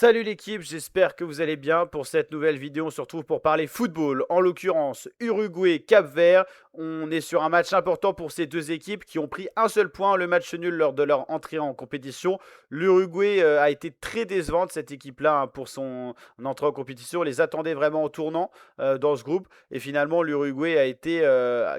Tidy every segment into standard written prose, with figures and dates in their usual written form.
Salut l'équipe, j'espère que vous allez bien. Pour cette nouvelle vidéo, on se retrouve pour parler football, en l'occurrence Uruguay-Cap-Vert. On est sur un match important pour ces deux équipes qui ont pris un seul point, le match nul lors de leur entrée en compétition. L'Uruguay a été très décevante, cette équipe-là, hein, pour son entrée en compétition. On les attendait vraiment au tournant dans ce groupe. Et finalement, l'Uruguay a été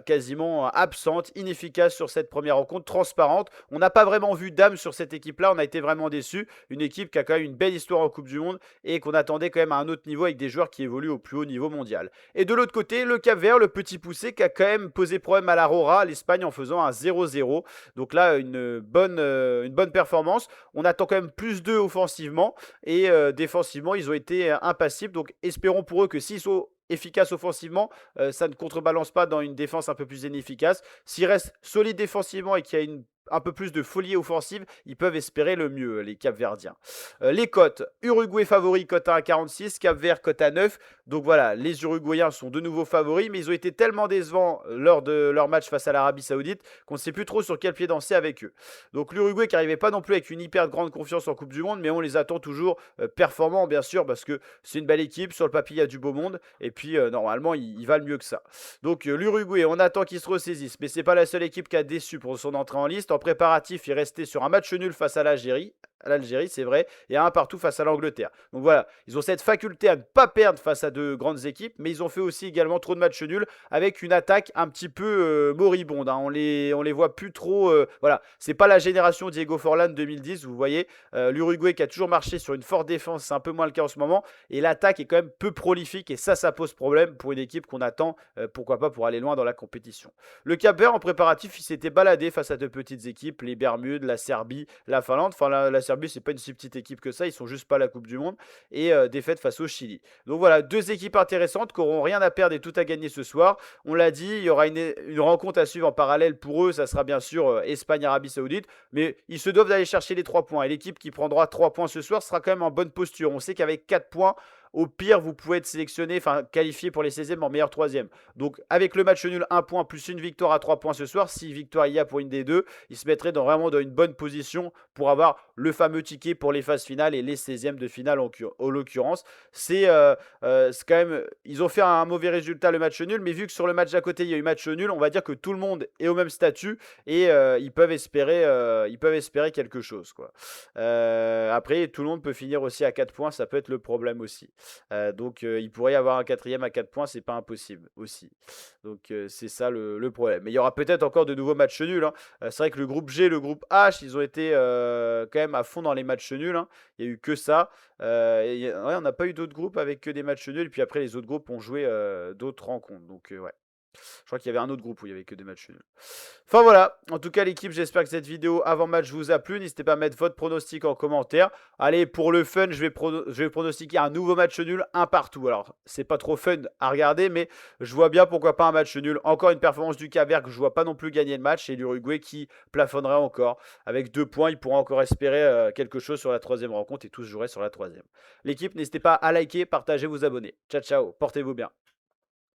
quasiment absente, inefficace sur cette première rencontre, transparente. On n'a pas vraiment vu d'âme sur cette équipe-là, on a été vraiment déçus. Une équipe qui a quand même une belle histoire en Coupe du Monde et qu'on attendait quand même à un autre niveau avec des joueurs qui évoluent au plus haut niveau mondial. Et de l'autre côté, le Cap-Vert, le petit poussé qui a quand même posé problème à la Rora, l'Espagne, en faisant un 0-0. Donc là, une bonne performance. On attend quand même plus d'eux offensivement et défensivement, ils ont été impassibles. Donc espérons pour eux que s'ils sont efficaces offensivement, ça ne contrebalance pas dans une défense un peu plus inefficace. S'ils restent solides défensivement et qu'il y a un peu plus de folie offensive, ils peuvent espérer le mieux, les Capverdiens. Les cotes, Uruguay favori, cote à 1,46, Cap-Vert, cote à 9. Donc voilà, les Uruguayens sont de nouveau favoris, mais ils ont été tellement décevants lors de leur match face à l'Arabie Saoudite qu'on ne sait plus trop sur quel pied danser avec eux. Donc l'Uruguay qui n'arrivait pas non plus avec une hyper grande confiance en Coupe du Monde, mais on les attend toujours performants, bien sûr, parce que c'est une belle équipe, sur le papier il y a du beau monde, et puis normalement ils valent mieux que ça. Donc l'Uruguay, on attend qu'ils se ressaisissent, mais c'est pas la seule équipe qui a déçu pour son entrée en liste. En préparatif, il restait sur un match nul face à l'Algérie, c'est vrai, et un partout face à l'Angleterre. Donc voilà, ils ont cette faculté à ne pas perdre face à de grandes équipes, mais ils ont fait aussi également trop de matchs nuls avec une attaque un petit peu moribonde, hein. On les voit plus trop. Voilà, c'est pas la génération Diego Forlán 2010, vous voyez. L'Uruguay qui a toujours marché sur une forte défense, c'est un peu moins le cas en ce moment, et l'attaque est quand même peu prolifique, et ça pose problème pour une équipe qu'on attend, pourquoi pas pour aller loin dans la compétition. Le Cap-Vert en préparatif, il s'était baladé face à de petites équipes, les Bermudes, la Serbie, la Finlande. Enfin, la Serbie, c'est pas une si petite équipe que ça, ils sont juste pas à la Coupe du Monde. Et défaite face au Chili. Donc voilà, deux équipes intéressantes qui n'auront rien à perdre et tout à gagner ce soir. On l'a dit, il y aura une rencontre à suivre en parallèle pour eux, ça sera bien sûr Espagne-Arabie Saoudite. Mais ils se doivent d'aller chercher les 3 points. Et l'équipe qui prendra 3 points ce soir sera quand même en bonne posture. On sait qu'avec 4 points, au pire, vous pouvez être sélectionné, enfin qualifié pour les 16e en meilleur troisième. Donc avec le match nul, 1 point plus une victoire à 3 points ce soir, si victoire il y a pour une des deux, ils se mettraient vraiment dans une bonne position pour avoir le fameux ticket pour les phases finales et les 16e de finale en l'occurrence. C'est quand même, ils ont fait un mauvais résultat le match nul, mais vu que sur le match d'à côté il y a eu match nul, on va dire que tout le monde est au même statut et ils peuvent espérer quelque chose, quoi. Après, tout le monde peut finir aussi à 4 points, ça peut être le problème aussi. Donc il pourrait y avoir un quatrième à 4 points, c'est pas impossible aussi. Donc c'est ça le problème. Mais il y aura peut-être encore de nouveaux matchs nuls, hein. C'est vrai que le groupe G, le groupe H, ils ont été quand même à fond dans les matchs nuls, hein. Il n'y a eu que ça. Ouais, on n'a pas eu d'autres groupes avec que des matchs nuls. Et puis après, les autres groupes ont joué d'autres rencontres. Donc ouais. Je crois qu'il y avait un autre groupe où il y avait que des matchs nuls. Enfin voilà, en tout cas l'équipe, j'espère que cette vidéo avant-match vous a plu. N'hésitez pas à mettre votre pronostic en commentaire. Allez, pour le fun, je vais pronostiquer un nouveau match nul, un partout. Alors, c'est pas trop fun à regarder, mais je vois bien pourquoi pas un match nul. Encore une performance du Cap-Vert que je vois pas non plus gagner le match et l'Uruguay qui plafonnerait encore. Avec 2 points, il pourra encore espérer quelque chose sur la troisième rencontre et tout se jouerait sur la troisième. L'équipe, n'hésitez pas à liker, partager, vous abonner. Ciao, ciao, portez-vous bien.